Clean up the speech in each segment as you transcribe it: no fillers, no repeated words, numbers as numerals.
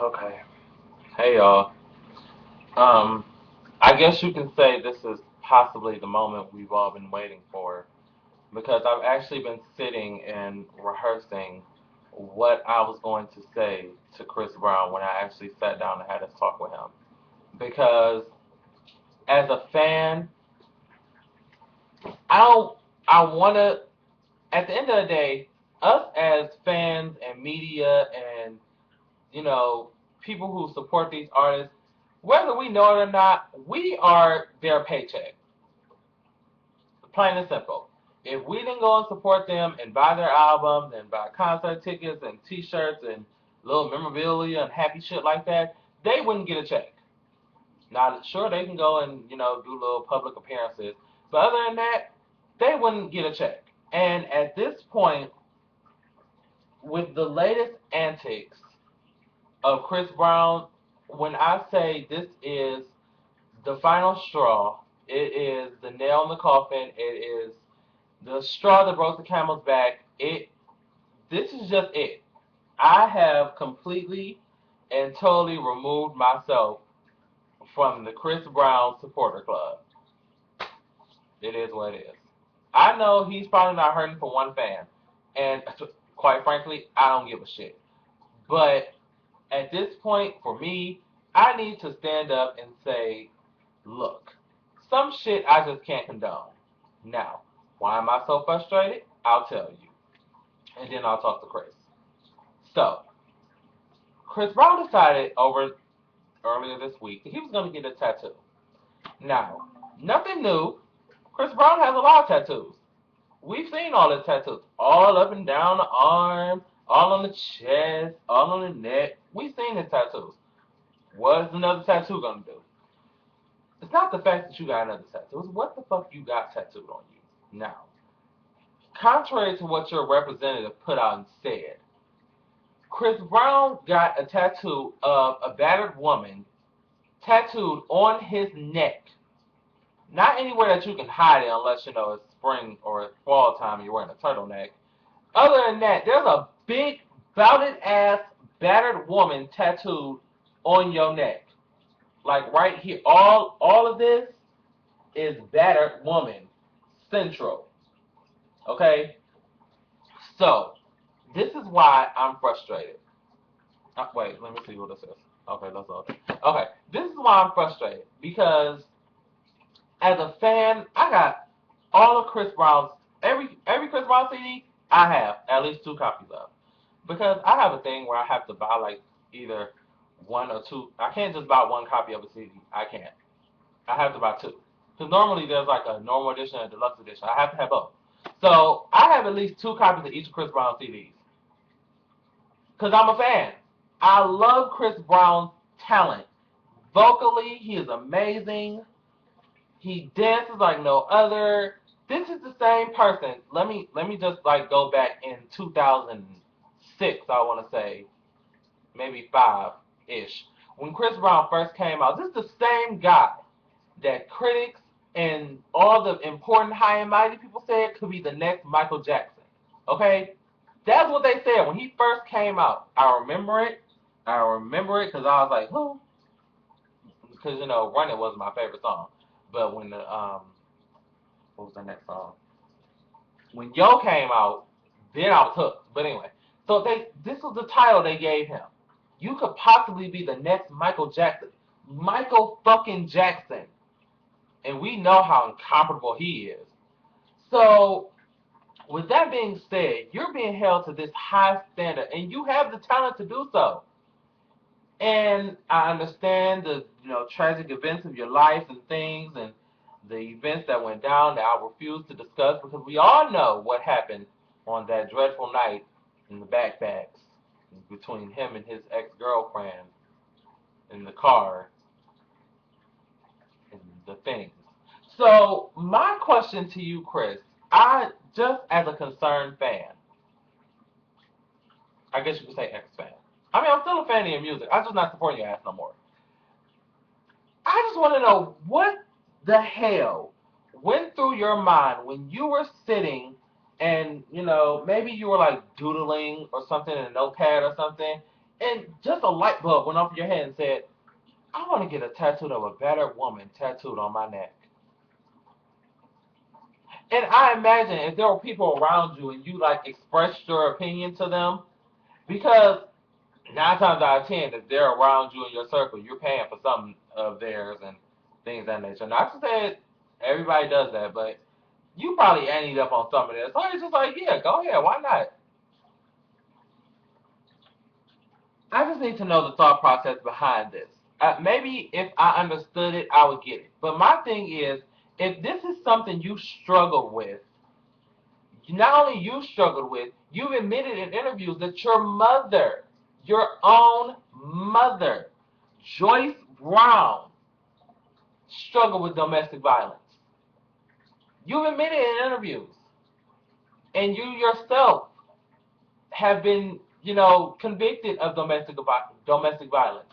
Okay. Hey y'all. Um, I guess you can say this is possibly the moment we've all been waiting for because I've actually been sitting and rehearsing what I was going to say to Chris Brown when I actually sat down and had this talk with him. Because as a fan, I don't I wanna at the end of the day, us as fans and media and you know, people who support these artists, whether we know it or not, we are their paycheck. Plain and simple. If we didn't go and support them and buy their albums and buy concert tickets and T-shirts and little memorabilia and happy shit like that, they wouldn't get a check. Now, sure, they can go and do little public appearances, but other than that, they wouldn't get a check. And at this point, with the latest antics of Chris Brown, when I say this is the final straw, it is the nail in the coffin. It is the straw that broke the camel's back. This is just it. I have completely and totally removed myself from the Chris Brown supporter club. It is what it is. I know he's probably not hurting for one fan, and quite frankly, I don't give a shit. But at this point, for me, I need to stand up and say, look, some shit I just can't condone. Now, why am I so frustrated? I'll tell you. And then I'll talk to Chris. So, Chris Brown decided over earlier this week that he was going to get a tattoo. Now, nothing new. Chris Brown has a lot of tattoos. We've seen all his tattoos, all up and down the arms, all on the chest, all on the neck. We've seen his tattoos. What is another tattoo going to do? It's not the fact that you got another tattoo. It's what the fuck you got tattooed on you. Now, contrary to what your representative put out and said, Chris Brown got a tattoo of a battered woman tattooed on his neck. Not anywhere that you can hide it unless it's spring or fall time and you're wearing a turtleneck. Other than that, there's a big, bouted ass, battered woman tattooed on your neck. Like right here. All of this is battered woman central. Okay? So, this is why I'm frustrated. Wait, let me see what this is. Okay, that's all. Okay, this is why I'm frustrated. Because as a fan, I got all of Chris Brown's every Chris Brown CD I have at least two copies of. Because I have a thing where I have to buy like either one or two. I can't just buy one copy of a CD. I can't. I have to buy two. Because normally there's like a normal edition and a deluxe edition. I have to have both. So I have at least two copies of each of Chris Brown CDs. Because I'm a fan. I love Chris Brown's talent. Vocally, he is amazing. He dances like no other. This is the same person. Let me just like go back in 2006. I want to say maybe 5-ish. When Chris Brown first came out, this is the same guy that critics and all the important high and mighty people said could be the next Michael Jackson. Okay? That's what they said when he first came out. I remember it. I remember it because I was like, who? Because "Run It" was my favorite song. But when the what was the next song? When Yo came out, then I was hooked. But anyway, so this was the title they gave him. You could possibly be the next Michael Jackson. Michael fucking Jackson. And we know how incomparable he is. So, with that being said, you're being held to this high standard, and you have the talent to do so. And I understand the tragic events of your life and things, and the events that went down that I refuse to discuss because we all know what happened on that dreadful night in the backpacks between him and his ex-girlfriend in the car and the things. So my question to you, Chris, I just as a concerned fan, I guess you could say ex-fan. I mean, I'm still a fan of your music. I'm just not supporting your ass no more. I just want to know what the hell went through your mind when you were sitting and maybe you were like doodling or something in a notepad or something, And just a light bulb went off in your head and said, I want to get a tattoo of a battered woman tattooed on my neck. And I imagine if there were people around you and you like expressed your opinion to them, because 9 times out of 10, if they're around you in your circle, you're paying for something of theirs and things of that nature. Not to say everybody does that, but you probably ended up on some of this. So it's just like, yeah, go ahead, why not? I just need to know the thought process behind this. Maybe if I understood it, I would get it. But my thing is, if this is something you struggle with, not only you struggled with, you've admitted in interviews that your mother, your own mother, Joyce Brown, struggled with domestic violence. You've admitted in interviews, and you yourself have been, convicted of domestic violence.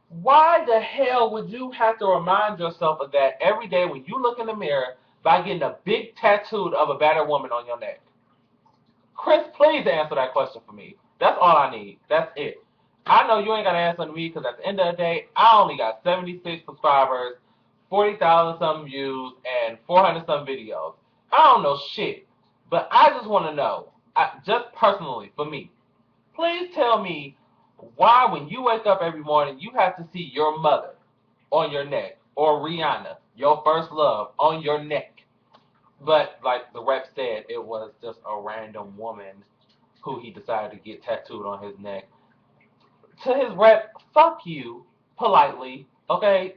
Why the hell would you have to remind yourself of that every day when you look in the mirror by getting a big tattoo of a battered woman on your neck? Chris, please answer that question for me. That's all I need. That's it. I know you ain't got to answer to me because at the end of the day, I only got 76 subscribers, 40,000 some views, and 400 some videos. I don't know shit. But I just want to know, just personally, for me, please tell me why when you wake up every morning, you have to see your mother on your neck or Rihanna, your first love, on your neck. But like the rep said, it was just a random woman who he decided to get tattooed on his neck. To his rep, fuck you, politely, okay?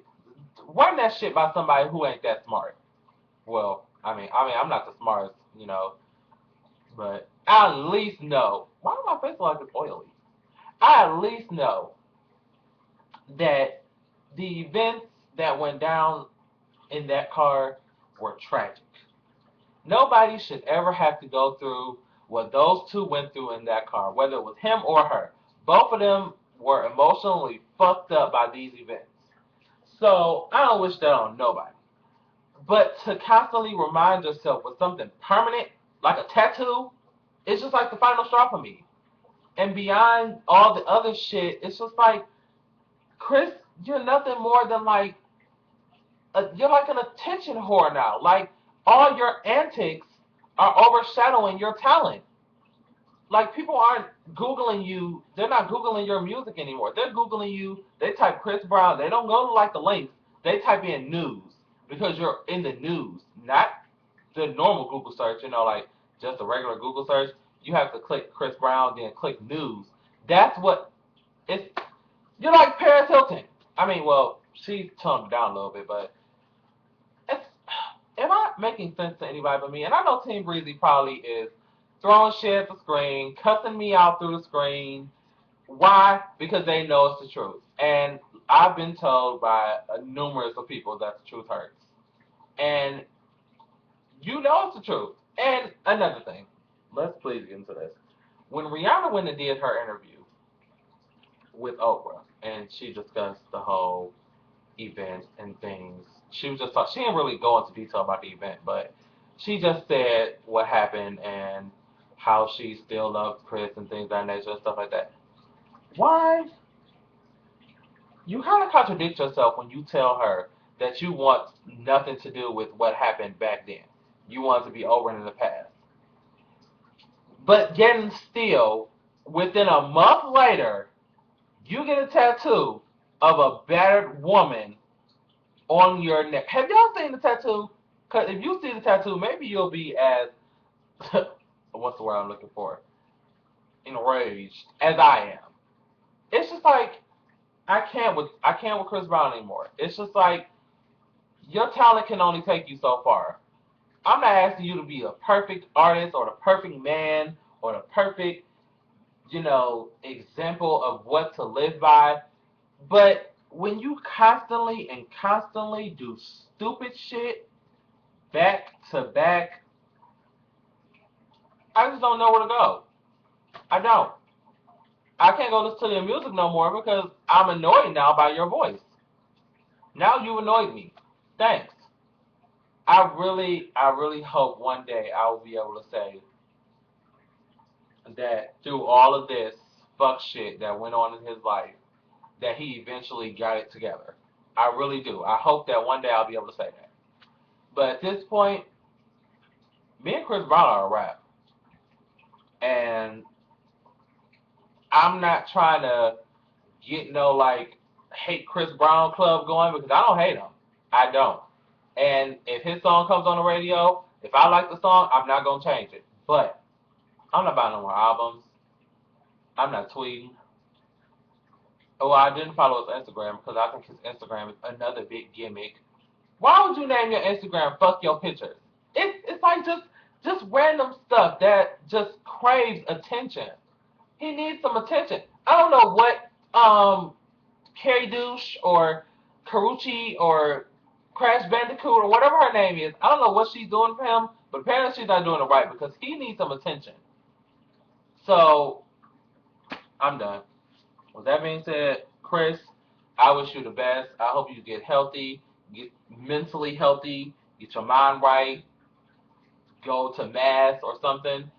Run that shit by somebody who ain't that smart. Well, I'm not the smartest, but I at least know. Why do my face look like it's oily? I at least know that the events that went down in that car were tragic. Nobody should ever have to go through what those two went through in that car, whether it was him or her. Both of them were emotionally fucked up by these events. So I don't wish that on nobody. But to constantly remind yourself with something permanent, like a tattoo, it's just like the final straw for me. And beyond all the other shit, it's just like, Chris, you're nothing more than like, you're like an attention whore now. Like, all your antics are overshadowing your talent. Like, people aren't Googling you. They're not Googling your music anymore. They're Googling you. They type Chris Brown. They don't go to like the links. They type in news because you're in the news, not the normal Google search, like just a regular Google search. You have to click Chris Brown, then click news. That's what it's. You're like Paris Hilton. Well, she's toned down a little bit, but it's. Am I making sense to anybody but me? And I know Team Breezy probably is throwing shit at the screen, cussing me out through the screen. Why? Because they know it's the truth. And I've been told by numerous of people that the truth hurts. And you know it's the truth. And another thing, let's please get into this. When Rihanna went and did her interview with Oprah, and she discussed the whole event and things, she was just she didn't really go into detail about the event, but she just said what happened and how she still loves Chris and things of that nature and stuff like that. Why? You kind of contradict yourself when you tell her that you want nothing to do with what happened back then. You want it to be over and in the past. But then still, within a month later, you get a tattoo of a battered woman on your neck. Have y'all seen the tattoo? Because if you see the tattoo, maybe you'll be as, what's the word I'm looking for? Enraged as I am. It's just like, I can't with Chris Brown anymore. It's just like, your talent can only take you so far. I'm not asking you to be a perfect artist or the perfect man or the perfect, example of what to live by. But when you constantly and constantly do stupid shit back to back, I just don't know where to go. I don't. I can't go listen to your music no more because I'm annoyed now by your voice. Now you annoyed me. Thanks. I really hope one day I will be able to say that through all of this fuck shit that went on in his life that he eventually got it together. I really do. I hope that one day I'll be able to say that. But at this point, me and Chris Brown are a rap. And I'm not trying to get no like hate Chris Brown club going because I don't hate him. I don't. And if his song comes on the radio, if I like the song, I'm not gonna change it. But I'm not buying no more albums. I'm not tweeting. Oh, I didn't follow his Instagram because I think his Instagram is another big gimmick. Why would you name your Instagram "Fuck Your Pictures"? It's like just random stuff that just craves attention. He needs some attention. I don't know what Carrie Douche or Karuchi or Crash Bandicoot or whatever her name is. I don't know what she's doing for him, but apparently she's not doing it right because he needs some attention. So I'm done. With that being said, Chris, I wish you the best. I hope you get healthy, get mentally healthy, get your mind right, go to mass or something,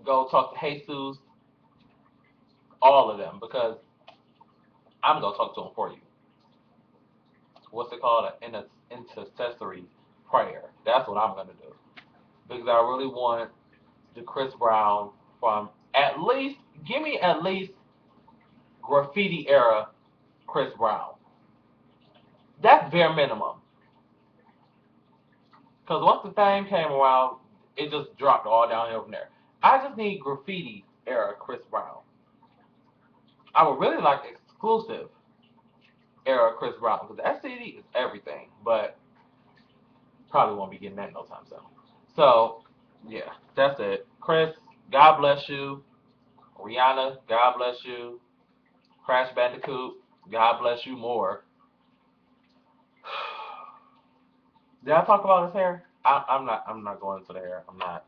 go talk to Jesus, all of them, because I'm gonna talk to him for you. What's it called? An intercessory prayer. That's what I'm gonna do because I really want the Chris Brown from at least give me at least graffiti era Chris Brown. That's bare minimum. Because once the fame came around, it just dropped all downhill from there. I just need graffiti era Chris Brown. I would really like exclusive era Chris Brown because that CD is everything, but probably won't be getting that no time soon. So, yeah, that's it. Chris, God bless you. Rihanna, God bless you. Crash Bandicoot, God bless you more. Did I talk about his hair? I'm not. I'm not going into the hair. I'm not.